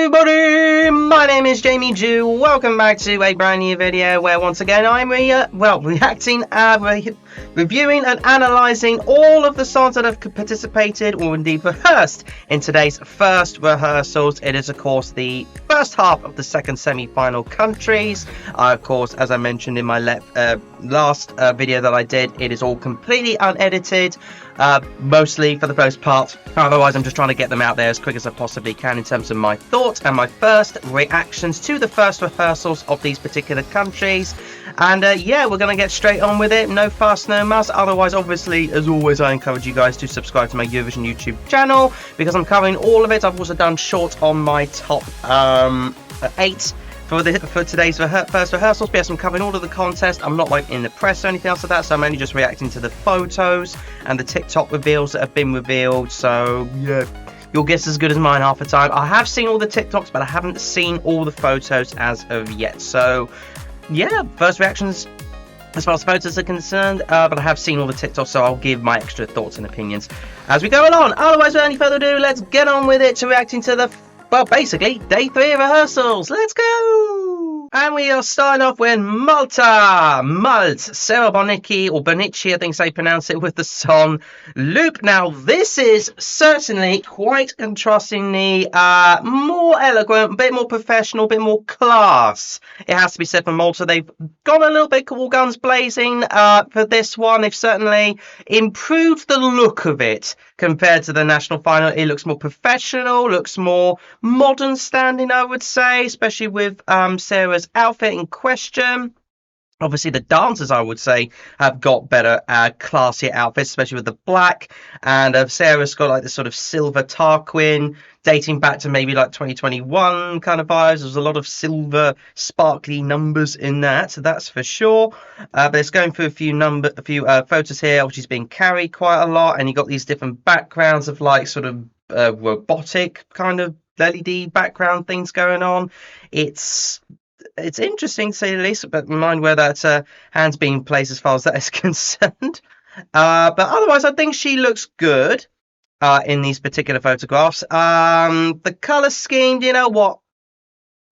everybody, my name is Jamie Jew. Welcome back to a brand new video where once again I'm reacting, reviewing and analysing all of the songs that have participated or indeed rehearsed in today's first rehearsals. It is of course the first half of the second semi-final countries. Of course, as I mentioned in my last video that I did, it is all completely unedited, mostly for the most part. Otherwise, I'm just trying to get them out there as quick as I possibly can in terms of my thoughts and my first reactions to the first rehearsals of these particular countries. And yeah, we're going to get straight on with it. No fuss, no muss. Otherwise, obviously, as always, I encourage you guys to subscribe to my Eurovision YouTube channel because I'm covering all of it. I've also done short on my top 8 for today's first rehearsals. Yes, I'm covering all of the contest. I'm not like in the press or anything else like that, so I'm only just reacting to the photos and the TikTok reveals that have been revealed. So yeah, your guess is as good as mine half the time. I have seen all the TikToks, but I haven't seen all the photos as of yet. So yeah, first reactions as far as photos are concerned, but I have seen all the TikToks, so I'll give my extra thoughts and opinions as we go along. Otherwise, without any further ado, let's get on with it to reacting to the basically day 3 of rehearsals. Let's go! And we are starting off with Malta, Sarah Bonicki, or Bonicci, I think they pronounce it, with the song Loop. Now, this is certainly quite contrastingly more eloquent, a bit more professional, a bit more class. It has to be said for Malta. They've gone a little bit all guns blazing for this one. They've certainly improved the look of it compared to the national final. It looks more professional, looks more modern standing, I would say, especially with Sarah's outfit in question. Obviously, the dancers, I would say, have got better, classier outfits, especially with the black. And Sarah's got like this sort of silver tarquin, dating back to maybe like 2021 kind of vibes. There's a lot of silver, sparkly numbers in that, so that's for sure. But it's going through a few photos here, which is being carried quite a lot. And you got these different backgrounds of like sort of robotic kind of LED background things going on. It's interesting to say the least, but mind where that hand's being placed as far as that is concerned. But otherwise, I think she looks good in these particular photographs. The colour scheme, you know what?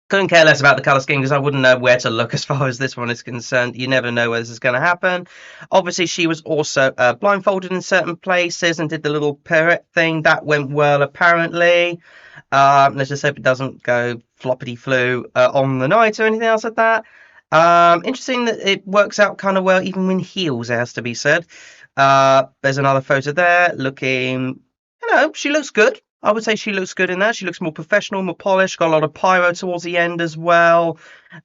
Couldn't care less about the colour scheme because I wouldn't know where to look as far as this one is concerned. You never know where this is going to happen. Obviously, she was also blindfolded in certain places and did the little pirouette thing. That went well, apparently. Let's just hope it doesn't go floppity flu on the night or anything else like that. Interesting that it works out kind of well even in heels, it has to be said. There's another photo there looking, you know, she looks good. I would say she looks good in that. She looks more professional, more polished, got a lot of pyro towards the end as well.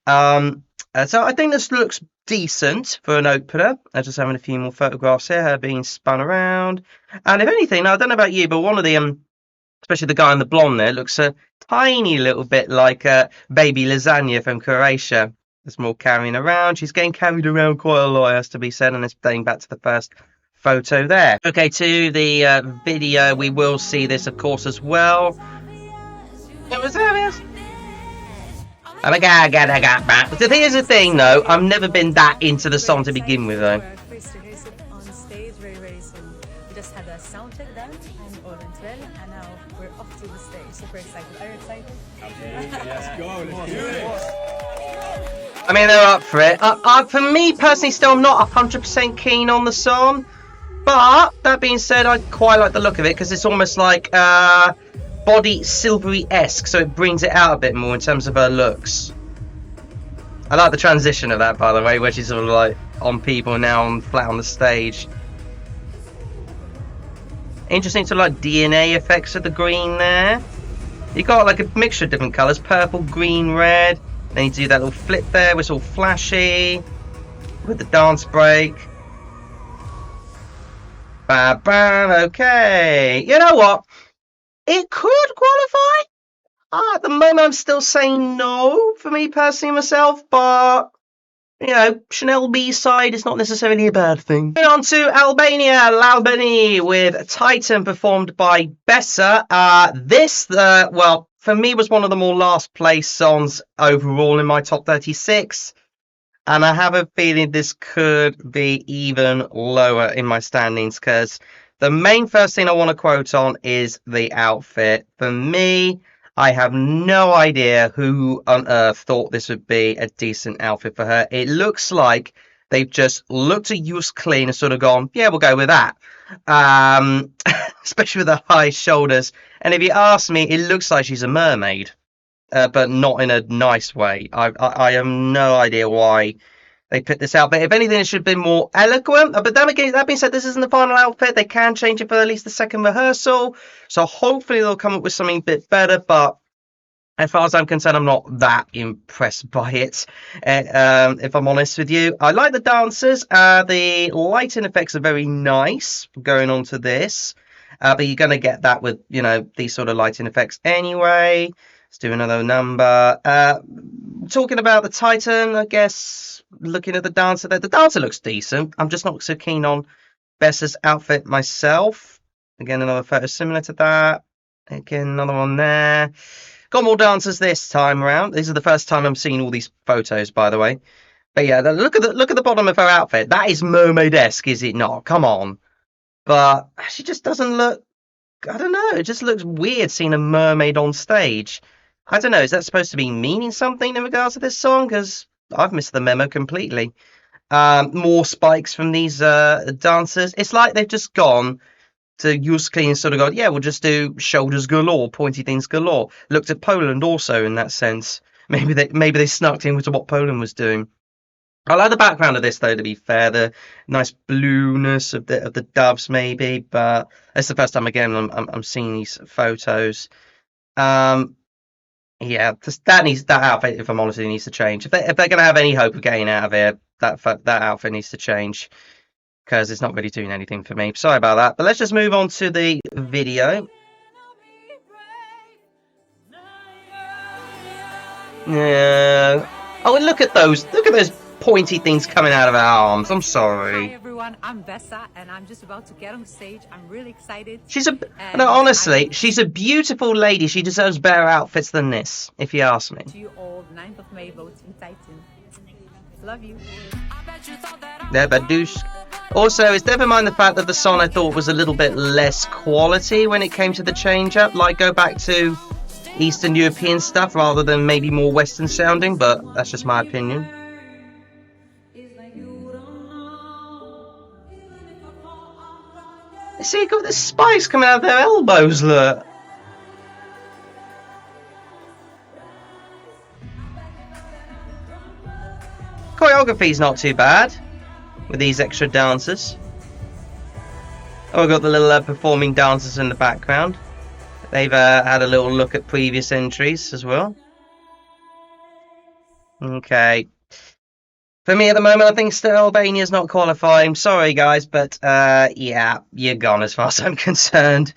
So I think this looks decent for an opener. I'm just having a few more photographs here, her being spun around. And if anything, now I don't know about you, but one of the especially the guy in the blonde there, looks a tiny little bit like baby lasagna from Croatia. There's more carrying around. She's getting carried around quite a lot, has to be said, and it's dating back to the first photo there. Okay, to the video, we will see this, of course, as well. It was there, oh my god, back. But here's the thing, though. I've never been that into the song to begin with, though. On stage very soon. We just had a sound check done and all went well, and now we're off to the stage. Super excited. Are you excited? Let's go. Let's do it. I mean, they're up for it. For me personally, still, I'm not 100% keen on the song. But that being said, I quite like the look of it because it's almost like body silvery-esque, so it brings it out a bit more in terms of her looks. I like the transition of that, by the way, where she's sort of like on people now and flat on the stage. Interesting to like DNA effects of the green there. You got like a mixture of different colours, purple, green, red. Then you do that little flip there, it's all flashy with the dance break. Bam, bam, okay. You know what? It could qualify. At the moment, I'm still saying no for me personally myself, but you know, Chanel B-side is not necessarily a bad thing. Moving on to Albania, Albany with Titan performed by Bessa. Well, for me was one of the more last place songs overall in my top 36. And I have a feeling this could be even lower in my standings because the main first thing I want to quote on is the outfit. For me, I have no idea who on earth thought this would be a decent outfit for her. It looks like they've just looked at Use Clean and sort of gone, yeah, we'll go with that. Especially with the high shoulders. And if you ask me, it looks like she's a mermaid, but not in a nice way. I have no idea why they put this out. But if anything, it should have been more eloquent. But then again, that being said, this isn't the final outfit. They can change it for at least the second rehearsal. So hopefully they'll come up with something a bit better. But as far as I'm concerned, I'm not that impressed by it, if I'm honest with you. I like the dancers. The lighting effects are very nice going on to this. But you're going to get that with, you know, these sort of lighting effects anyway. Let's do another number. Talking about the Titan, I guess, looking at the dancer there. The dancer looks decent. I'm just not so keen on Bessa's outfit myself. Again, another photo similar to that. Again, another one there. Got more dancers this time around. This is the first time I'm seeing all these photos, by the way. But yeah, look at the bottom of her outfit. That is mermaid-esque, is it not? Come on. But she just doesn't look. I don't know. It just looks weird seeing a mermaid on stage. I don't know. Is that supposed to be meaning something in regards to this song? Because I've missed the memo completely. More spikes from these dancers. It's like they've just gone to Use Clean and sort of gone, yeah, we'll just do shoulders galore, pointy things galore. Looked at Poland also in that sense. Maybe they snuck into what Poland was doing. I like the background of this though, to be fair, the nice blueness of the doves maybe, but it's the first time again I'm seeing these photos. Yeah, that outfit, if I'm honest, it needs to change. If they're going to have any hope of getting out of here, that outfit needs to change. Because it's not really doing anything for me. Sorry about that. But let's just move on to the video. Yeah. Oh, and look at those pointy things coming out of her arms. I'm sorry. Hi everyone, I'm Bessa and I'm just about to get on stage. I'm really excited. Honestly, she's a beautiful lady. She deserves better outfits than this, if you ask me. To you all, 9th of May, vote in Titan. Love you. Yeah, Badoosh. Also, it's never mind the fact that the song I thought was a little bit less quality when it came to the change-up. Like, go back to Eastern European stuff rather than maybe more Western sounding, but that's just my opinion. See, you've got the spikes coming out of their elbows, look. Choreography's not too bad with these extra dancers. Oh, we've got the little performing dancers in the background. They've had a little look at previous entries as well. Okay. For me at the moment, I think still Albania's not qualifying. Sorry, guys, but yeah, you're gone as far as I'm concerned.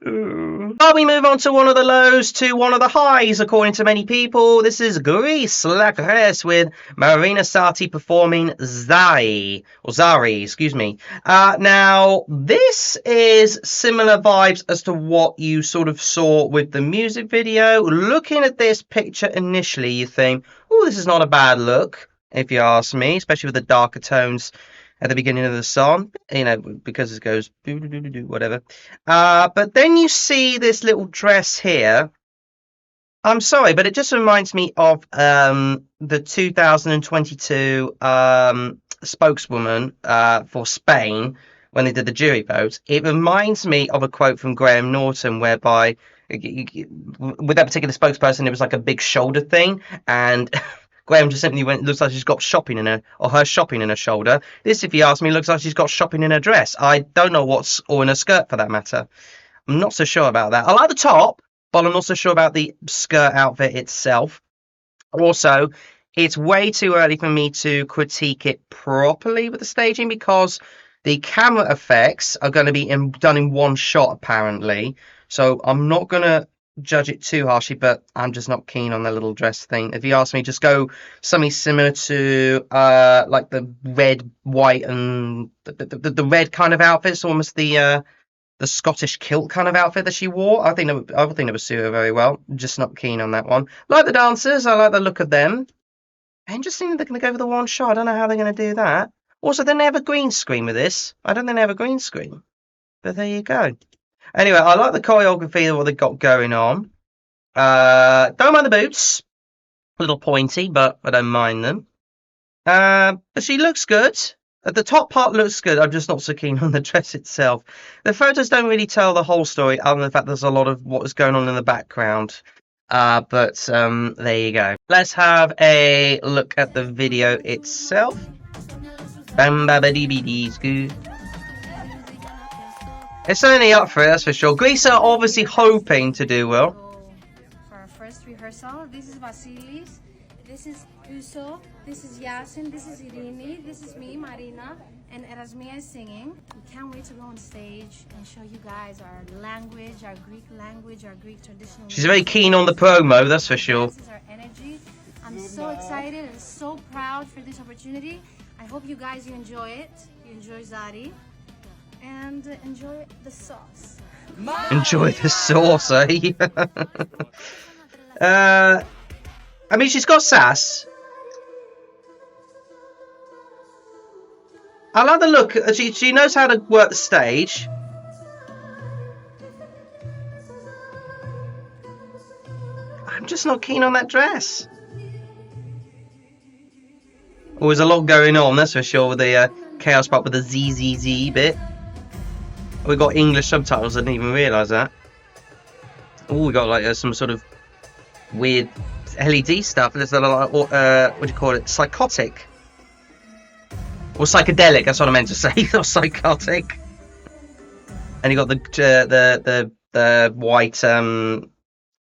But we move on to one of the lows to one of the highs, according to many people. This is Greece, Lakres, with Marina Sati performing Zari, excuse me. Now, this is similar vibes as to what you sort of saw with the music video. Looking at this picture initially, you think, oh, this is not a bad look, if you ask me, especially with the darker tones at the beginning of the song, you know, because it goes whatever. But then you see this little dress here. I'm sorry, but it just reminds me of the 2022 spokeswoman for Spain when they did the jury vote. It reminds me of a quote from Graham Norton whereby with that particular spokesperson, it was like a big shoulder thing, and Graham just simply went, looks like she's got shopping in her, or her shopping in her shoulder. This, if you ask me, looks like she's got shopping in her dress. I don't know what's, or in her skirt for that matter. I'm not so sure about that. I like the top, but I'm not so sure about the skirt outfit itself. Also, it's way too early for me to critique it properly with the staging because the camera effects are going to be done in one shot, apparently. So I'm not going to judge it too harshly, but I'm just not keen on the little dress thing. If you ask me, just go something similar to like the red, white, and the red kind of outfits, almost the Scottish kilt kind of outfit that she wore. I think that would suit her very well. Just not keen on that one. Like the dancers, I like the look of them. Interesting, they're going to go for the one shot. I don't know how they're going to do that. Also, they never green screen with this. I don't think they have a green screen. But there you go. Anyway, I like the choreography of what they've got going on. Don't mind the boots. A little pointy, but I don't mind them. But she looks good. The top part looks good. I'm just not so keen on the dress itself. The photos don't really tell the whole story, other than the fact there's a lot of what is going on in the background. But there you go. Let's have a look at the video itself. It's certainly up for it, that's for sure. Greece are obviously hoping to do well. For our first rehearsal, this is Vasilis, this is Uso, this is Yasin, this is Irini, this is me, Marina, and Erasmia is singing. We can't wait to go on stage and show you guys our language, our Greek language, our Greek traditional. She's very keen on the promo, that's for sure. This is our energy. I'm so excited and so proud for this opportunity. I hope you guys enjoy it. You enjoy Zari. And enjoy the sauce. Enjoy the sauce, eh? I mean, she's got sass. I like the look. She knows how to work the stage. I'm just not keen on that dress. Oh, there's a lot going on, that's for sure, with the chaos part with the ZZZ bit. We got English subtitles. I didn't even realise that. Oh, we got like some sort of weird LED stuff. There's a lot. What do you call it? Psychotic or psychedelic? That's what I meant to say. Not psychotic. And you got the white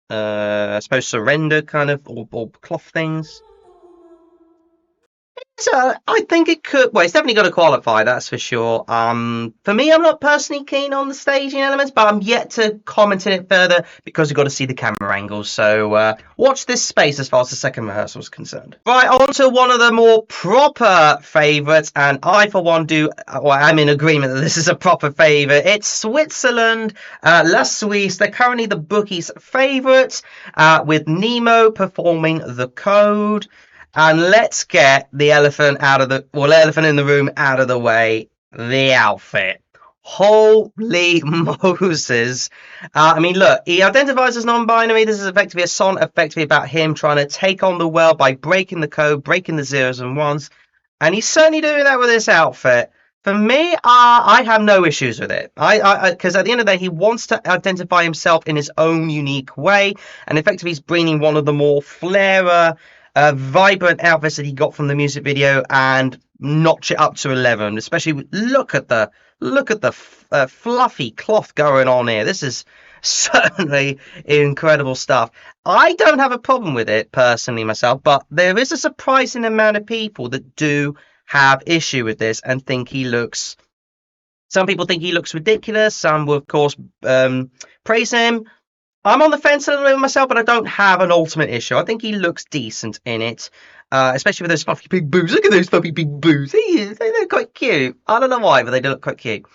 I suppose surrender kind of or cloth things. So I think it could. Well, it's definitely got to qualify. That's for sure. For me, I'm not personally keen on the staging elements, but I'm yet to comment on it further because we've got to see the camera angles. So watch this space as far as the second rehearsal is concerned. Right, on to one of the more proper favourites, and I, for one, I'm in agreement that this is a proper favourite. It's Switzerland, La Suisse. They're currently the bookies' favourites, with Nemo performing The Code. And let's get the elephant in the room out of the way. The outfit. Holy Moses. I mean, look, he identifies as non-binary. This is effectively a song effectively about him trying to take on the world by breaking the code, breaking the zeros and ones. And he's certainly doing that with this outfit. For me, I have no issues with it. Because at the end of the day, he wants to identify himself in his own unique way. And effectively, he's bringing one of the more flare vibrant outfits that he got from the music video and notch it up to 11. Especially look at the fluffy cloth going on here. This is certainly incredible stuff. I don't have a problem with it personally myself, but there is a surprising amount of people that do have issue with this and think he looks. Some people think he looks ridiculous. Some will, of course, praise him. I'm on the fence a little bit myself, but I don't have an ultimate issue. I think he looks decent in it, especially with those fluffy big boobs. Look at those fluffy big boobs. They're quite cute. I don't know why, but they do look quite cute.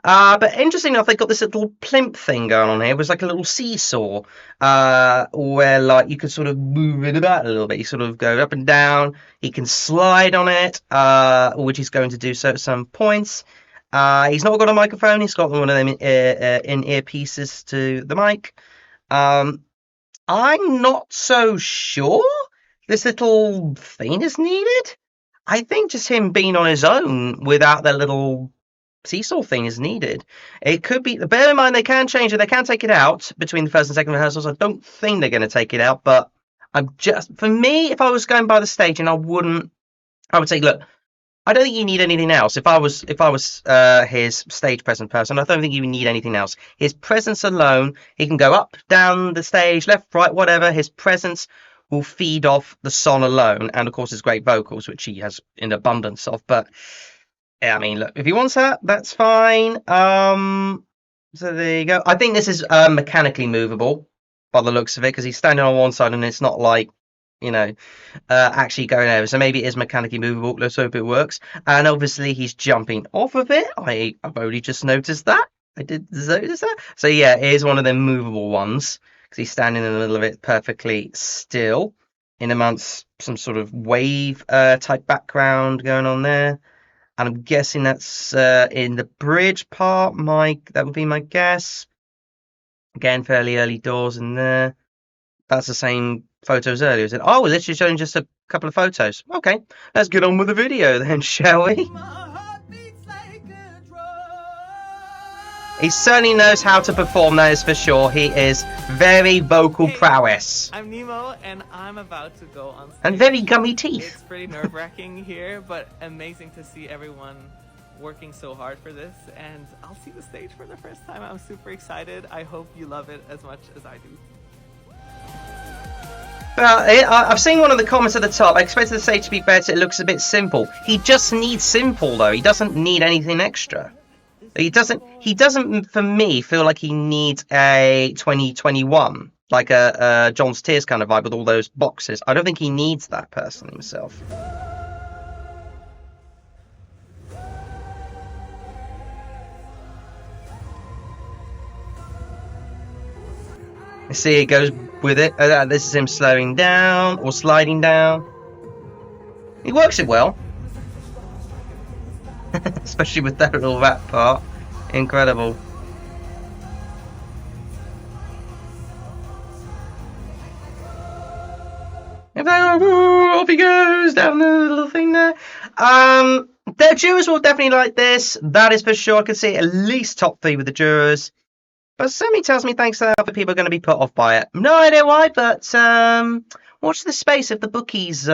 But interesting enough, they've got this little plimp thing going on here. It was like a little seesaw where like you could sort of move it about a little bit. You sort of go up and down. He can slide on it, which he's going to do so at some points. He's not got a microphone. He's got one of them in-ear pieces to the mic. I'm not so sure this little thing is needed. I think just him being on his own without that little seesaw thing is needed. It could be. Bear in mind, they can change it. They can take it out between the first and second rehearsals. I don't think they're going to take it out, but for me, if I was going by the stage, and I would say, look, I don't think you need anything else. If I was his stage present person, I don't think you need anything else. His presence alone, he can go up, down the stage, left, right, whatever. His presence will feed off the song alone, and of course his great vocals, which he has in abundance of. But yeah, I mean, look, if he wants that, that's fine. So there you go. I think this is mechanically movable by the looks of it, because he's standing on one side and it's not like, actually going over. So maybe it is mechanically movable. Let's hope it works. And obviously he's jumping off of it. I've only just noticed that. I did notice that. So yeah, it is one of them movable ones, because he's standing in the middle of it perfectly still, in amongst some sort of wave type background going on there. And I'm guessing that's in the bridge part. That would be my guess. Again, fairly early doors in there. that's the same photo as earlier. Is it? Oh, we're literally showing just a couple of photos. Okay, let's get on with the video then, shall we? He certainly knows how to perform, that is for sure. He is very vocal prowess. I'm Nemo, and I'm about to go on stage. And very gummy teeth. It's pretty nerve-wracking here, but amazing to see everyone working so hard for this. And I'll see the stage for the first time. I'm super excited. I hope you love it as much as I do. Well, I've seen one of the comments at the top. I expected the stage to be better. It looks a bit simple. He just needs simple, though. He doesn't need anything extra. He doesn't, for me, feel like he needs a 2021, like a John's Tears kind of vibe with all those boxes. I don't think he needs that personally himself. See, it goes with it. This is him slowing down or sliding down. He works it well. Especially with that little rap part. Incredible. Off he goes down the little thing there. The jurors will definitely like this. That is for sure. I can see at least top 3 with the jurors. But something tells me thanks to that other people are going to be put off by it. No idea why, but watch the space if the bookies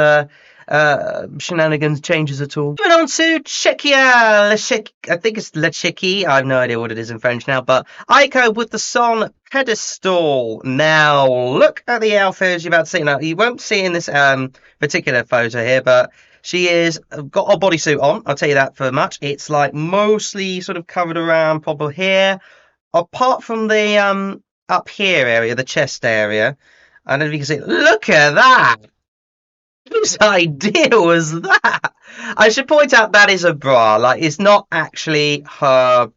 shenanigans changes at all. Moving on to Czechia. I think it's Lechiki. I have no idea what it is in French now, but Aiko with the song Pedestal. Now, look at the outfit you're about to see. Now, you won't see in this particular photo here, but she is got a bodysuit on. I'll tell you that for much. It's like mostly sort of covered around proper hair. Apart from the up here area, the chest area, I don't know if you can see. Look at that! Whose idea was that? I should point out that is a bra. Like, it's not actually her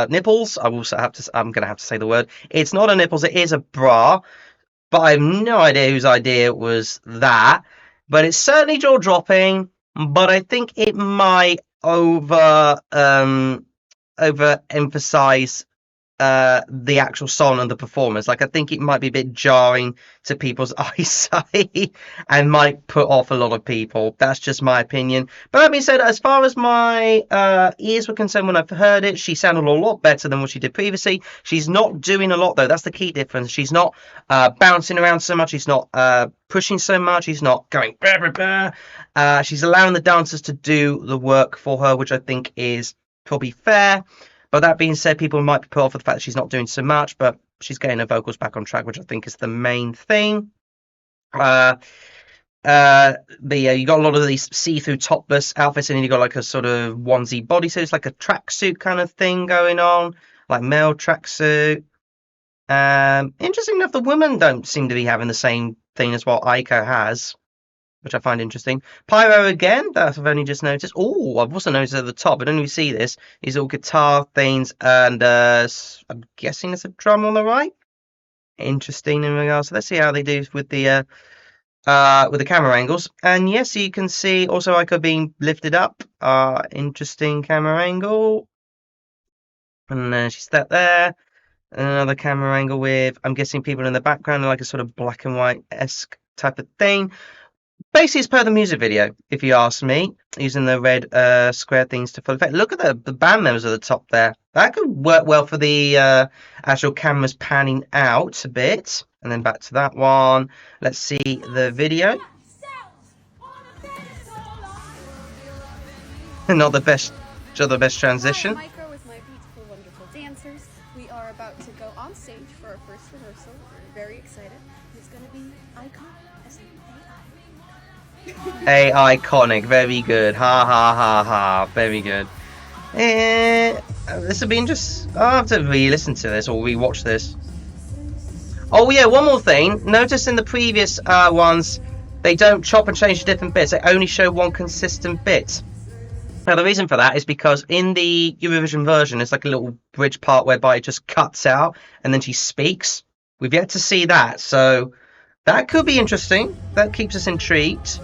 nipples. I'm going to have to say the word. It's not her nipples. It is a bra. But I have no idea whose idea it was that. But it's certainly jaw dropping. But I think it might overemphasize the actual song and the performance. Like, I think it might be a bit jarring to people's eyesight and might put off a lot of people. That's just my opinion. But that being said, as far as my ears were concerned when I've heard it, she sounded a lot better than what she did previously. She's not doing a lot, though. That's the key difference. She's not bouncing around so much. She's not pushing so much. She's not going blah, blah, blah. She's allowing the dancers to do the work for her, which I think is probably fair. But that being said, people might be put off with the fact that she's not doing so much, but she's getting her vocals back on track, which I think is the main thing. You got a lot of these see-through topless outfits, and then you got like a sort of onesie bodysuit. It's like a tracksuit kind of thing going on, like male tracksuit. Interesting enough, the women don't seem to be having the same thing as what Aiko has, which I find interesting. Pyro again, that I've only just noticed. Oh, I've also noticed at the top, I don't know if you see this, these little guitar things, and I'm guessing there's a drum on the right. Interesting in regards. So let's see how they do with the camera angles. And yes, you can see also Aiko being lifted up. Interesting camera angle. And she's that there. Another camera angle with, I'm guessing, people in the background, like a sort of black and white-esque type of thing. Basically, it's per the music video, if you ask me, using the red square things to full effect. Look at the band members at the top there. That could work well for the actual cameras panning out a bit. And then back to that one. Let's see the video. Not the best transition. Hi, Micro with my beautiful, wonderful dancers. We are about to go on stage for our first rehearsal. We're very excited. It's going to be iconic. Iconic, very good. Ha ha ha ha, very good. This will be interesting. I'll have to re-listen to this or re-watch this. Oh yeah, one more thing. Notice in the previous ones, they don't chop and change to different bits. They only show one consistent bit. Now the reason for that is because in the Eurovision version, it's like a little bridge part whereby it just cuts out and then she speaks. We've yet to see that, so that could be interesting. That keeps us intrigued.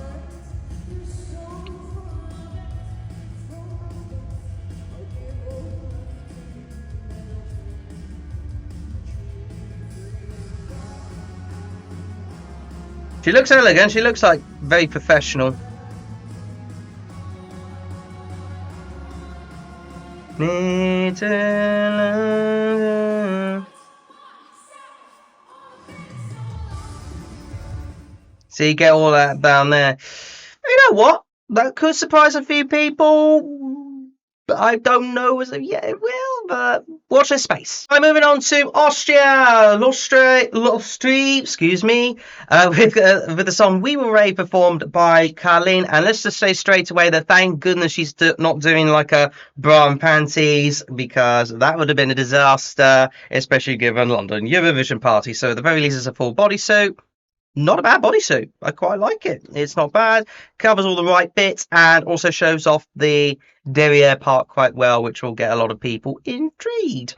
She looks elegant. She looks like very professional. Need to love. So you get all that down there. You know what? That could surprise a few people. But I don't know as of yet it will, but watch this space. I'm moving on to Austria, excuse me, with the song We Will Rave performed by Carlene. And let's just say straight away that thank goodness she's not doing like a bra and panties, because that would have been a disaster, especially given London Eurovision party. So at the very least it's a full bodysuit. Not a bad bodysuit. I quite like it. It's not bad. Covers all the right bits and also shows off the derriere part quite well, which will get a lot of people intrigued.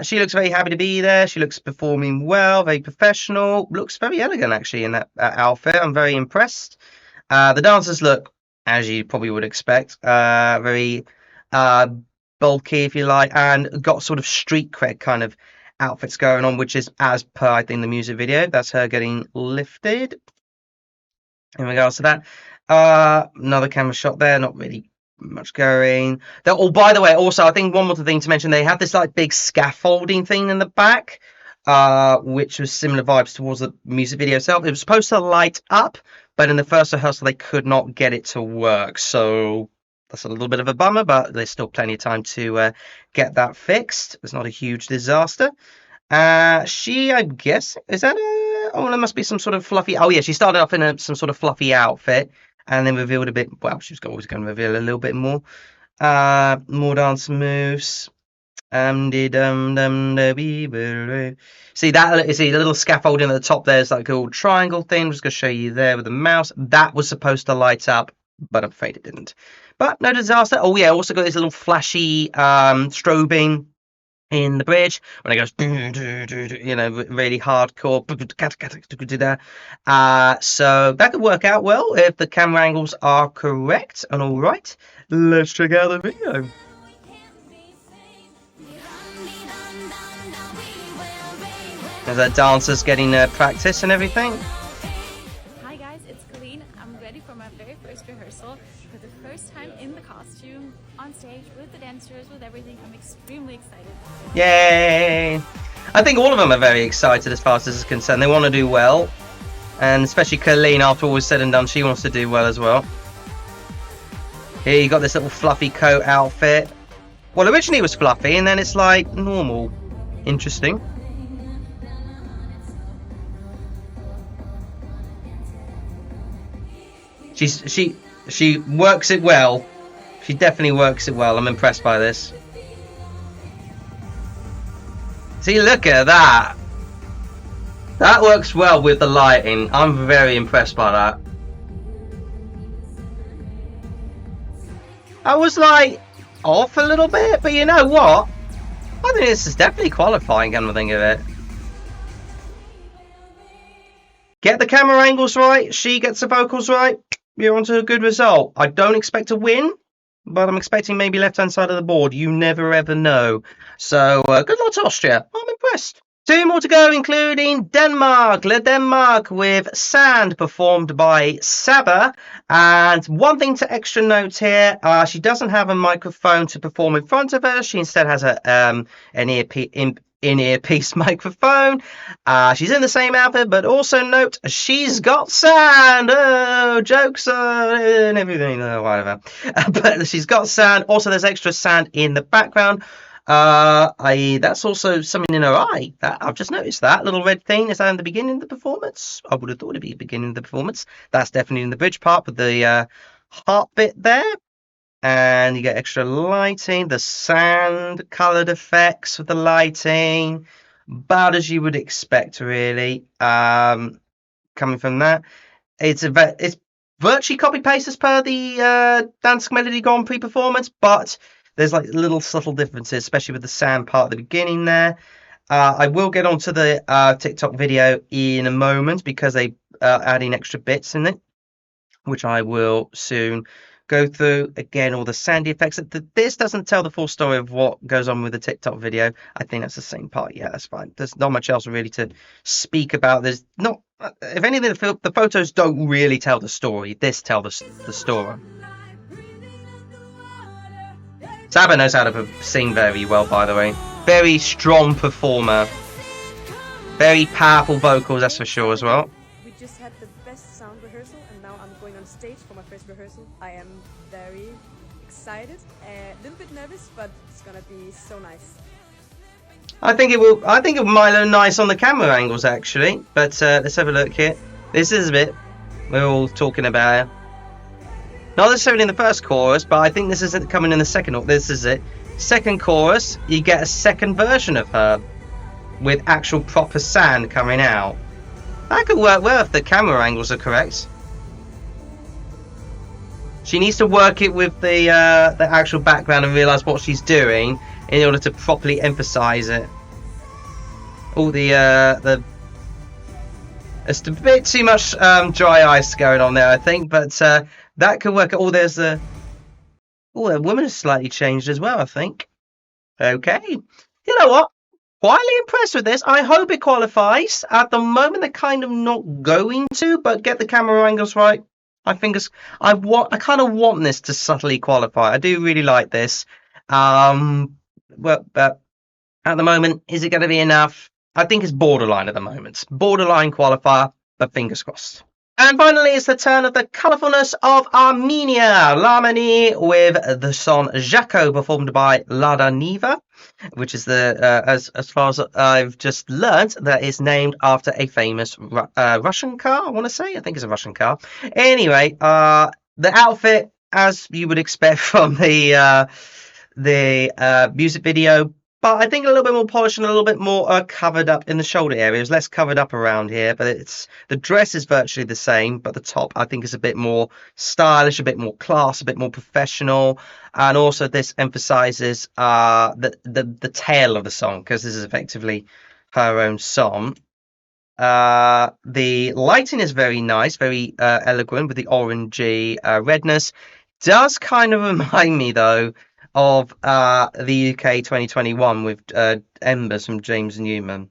She looks very happy to be there. She looks performing well, very professional. Looks very elegant actually in that outfit. I'm very impressed. The dancers look, as you probably would expect, very bulky, if you like, and got sort of street cred kind of outfits going on, which is as per I think the music video. That's her getting lifted. In regards to that, another camera shot there, not really much going. Oh, by the way, also I think one more thing to mention, they have this like big scaffolding thing in the back, which was similar vibes towards the music video itself. It was supposed to light up, but in the first rehearsal they could not get it to work, so that's a little bit of a bummer, but there's still plenty of time to get that fixed. It's not a huge disaster. She, I guess, is that oh, there must be some sort of fluffy. Oh yeah, she started off in some sort of fluffy outfit, and then revealed a bit. Well, she was always going to reveal a little bit more. More dance moves. See that? See the little scaffolding at the top there is like a little triangle thing. I'm just going to show you there with the mouse. That was supposed to light up, but I'm afraid it didn't. But no disaster. Oh yeah, also got this little flashy strobing in the bridge when it goes, you know, really hardcore. So that could work out well if the camera angles are correct and all right. Let's check out the video. There's our dancers getting practice and everything. Hi guys, it's Colleen. I'm ready for my very first rehearsal for the first time in the costume, on stage, with the dancers, with everything. I'm extremely excited. Yay! I think all of them are very excited as far as this is concerned. They want to do well. And especially Colleen, after all is said and done, she wants to do well as well. Here you got this little fluffy coat outfit. Well, originally it was fluffy, and then it's like normal. Interesting. She works it well. She definitely works it well. I'm impressed by this. See, look at that. That works well with the lighting. I'm very impressed by that. I was like off a little bit, but you know what? I think this is definitely qualifying, come to think of it. Get the camera angles right. She gets the vocals right. You're onto a good result. I don't expect to win, but I'm expecting maybe left-hand side of the board. You never ever know. So good luck to Austria. I'm impressed. Two more to go, including Denmark. Le Denmark with Sand, performed by Saba. And one thing to extra note here, she doesn't have a microphone to perform in front of her. She instead has an in-earpiece microphone. She's in the same outfit, but also note she's got sand. Oh, jokes and everything, whatever. But she's got sand. Also, there's extra sand in the background. That's also something in her eye. I've just noticed that little red thing. Is that in the beginning of the performance? I would have thought it'd be the beginning of the performance. That's definitely in the bridge part with the heart bit there. And you get extra lighting, the sand coloured effects with the lighting, about as you would expect, really. Coming from that, it's virtually copy paste as per the Dance Melody Grand Prix performance, but there's like little subtle differences, especially with the sand part at the beginning there. I will get onto the TikTok video in a moment because they adding extra bits in it, which I will soon go through again all the sandy effects. This doesn't tell the full story of what goes on with the TikTok video. I think that's the same part. Yeah, that's fine. There's not much else really to speak about. There's not, if anything, the photos don't really tell the story. This tells the story. Saba knows how to sing very well, by the way. Very strong performer. Very powerful vocals, that's for sure as well. We just had the best sound rehearsal, and now I'm going on stage for my first rehearsal. I am very excited, a little bit nervous, but it's gonna be so nice. I think it will. I think it might look nice on the camera angles actually. But let's have a look here. This is a bit we're all talking about. Not necessarily in the first chorus, but I think this isn't coming in the second. This is it. Second chorus, you get a second version of her with actual proper sand coming out. That could work well if the camera angles are correct. She needs to work it with the actual background and realise what she's doing in order to properly emphasise it. All the it's a bit too much dry ice going on there, I think, but that could work. Oh, there's a the woman has slightly changed as well, I think. Okay, you know what? Quietly impressed with this. I hope it qualifies. At the moment, they're kind of not going to, but get the camera angles right. I kind of want this to subtly qualify. I do really like this. Well, but at the moment, is it going to be enough? I think it's borderline at the moment. Borderline qualifier, but fingers crossed. And finally, it's the turn of the colourfulness of Armenia. L'armenie with the song Jaco, performed by Lada Niva, which is the, as far as I've just learnt, that is named after a famous Russian car, I want to say. I think it's a Russian car. Anyway, the outfit, as you would expect from the music video, but I think a little bit more polished and a little bit more covered up in the shoulder areas, less covered up around here. But the dress is virtually the same, but the top I think is a bit more stylish, a bit more class, a bit more professional, and also this emphasises the tail of the song, because this is effectively her own song. The lighting is very nice, very elegant with the orangey redness. Does kind of remind me though of the UK 2021 with Embers from James Newman.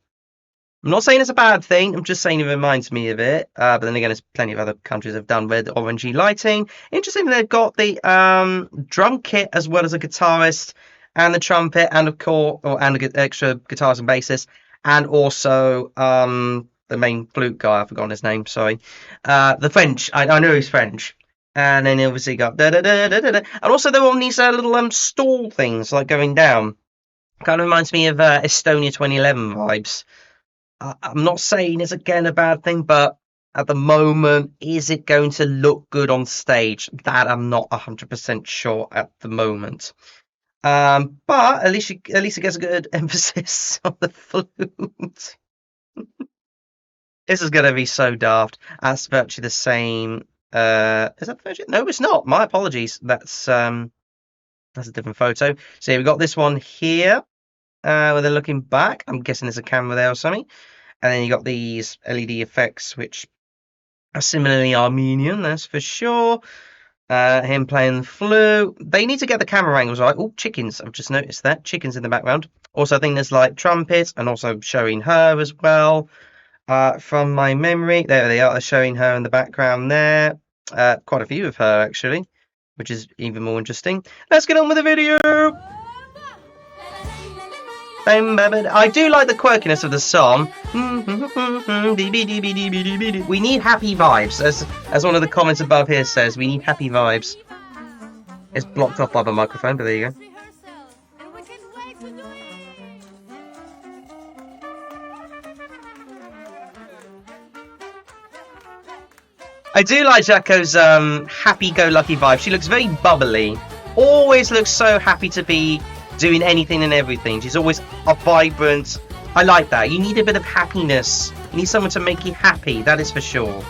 I'm not saying it's a bad thing, I'm just saying it reminds me of it. But then again, there's plenty of other countries have done red orangey lighting. Interesting, they've got the drum kit as well as a guitarist and the trumpet and of course, and the extra guitars and basses, and also the main flute guy, I've forgotten his name, sorry. The French, I know he's French. And then obviously got da da da da da da. And also they're on these little stall things like going down. Kind of reminds me of Estonia 2011 vibes. I'm not saying it's again a bad thing, but at the moment, is it going to look good on stage? That I'm not 100% sure at the moment. But at least it gets a good emphasis on the flute. This is going to be so daft. That's virtually the same. Is that virtually? No, it's not. My apologies. That's a different photo. So we've got this one here, where they're looking back. I'm guessing there's a camera there or something. And then you got these LED effects, which are similarly Armenian, that's for sure. Him playing the flute. They need to get the camera angles right. Oh, chickens. I've just noticed that. Chickens in the background. Also, I think there's like trumpets and also showing her as well. From my memory, there they are, showing her in the background there. Quite a few of her actually, which is even more interesting. Let's get on with the video. I do like the quirkiness of the song. We need happy vibes, as one of the comments above here says. We need happy vibes. It's blocked off by the microphone, but there you go. I do like Jaco's happy-go-lucky vibe. She looks very bubbly. Always looks so happy to be doing anything and everything. She's always vibrant. I like that. You need a bit of happiness. You need someone to make you happy. That is for sure.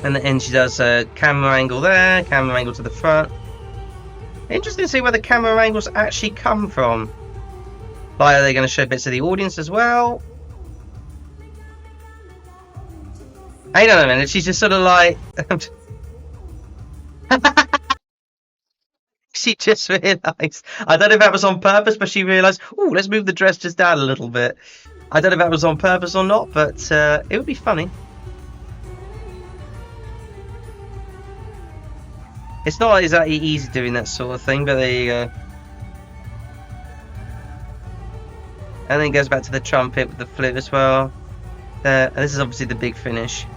And then she does a camera angle there, camera angle to the front. Interesting to see where the camera angles actually come from. Like, are they going to show bits of the audience as well? Hang on a minute, she's just sort of like... She just realised. I don't know if that was on purpose, but she realised, oh, let's move the dress just down a little bit. I don't know if that was on purpose or not, but it would be funny. It's not exactly easy doing that sort of thing, but there you go. And then it goes back to the trumpet with the flute as well. And this is obviously the big finish.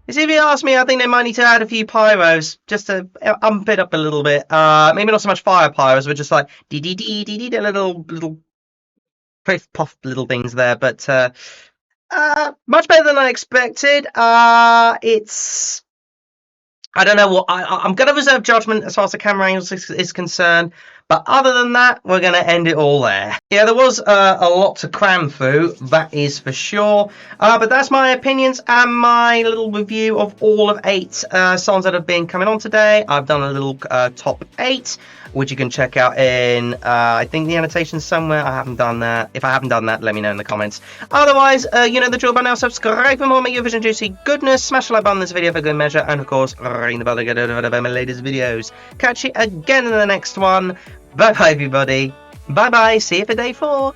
If you ask me, I think they might need to add a few pyros just to ump it up a little bit. Maybe not so much fire pyros, but just like dee dee dee dee dee, little puff puff little things there. But much better than I expected. It's I don't know what I'm going to reserve judgment as far as the camera angles is concerned. But other than that, we're going to end it all there. Yeah, there was a lot to cram through, that is for sure. But that's my opinions and my little review of all of 8 songs that have been coming on today. I've done a little top 8, which you can check out in, I think, the annotations somewhere. I haven't done that. If I haven't done that, let me know in the comments. Otherwise, you know the drill by now. Subscribe for more Eurovision juicy goodness. Smash the like button on this video for good measure. And, of course, ring the bell to get notified of my latest videos. Catch you again in the next one. Bye bye, everybody. Bye bye. See you for day 4.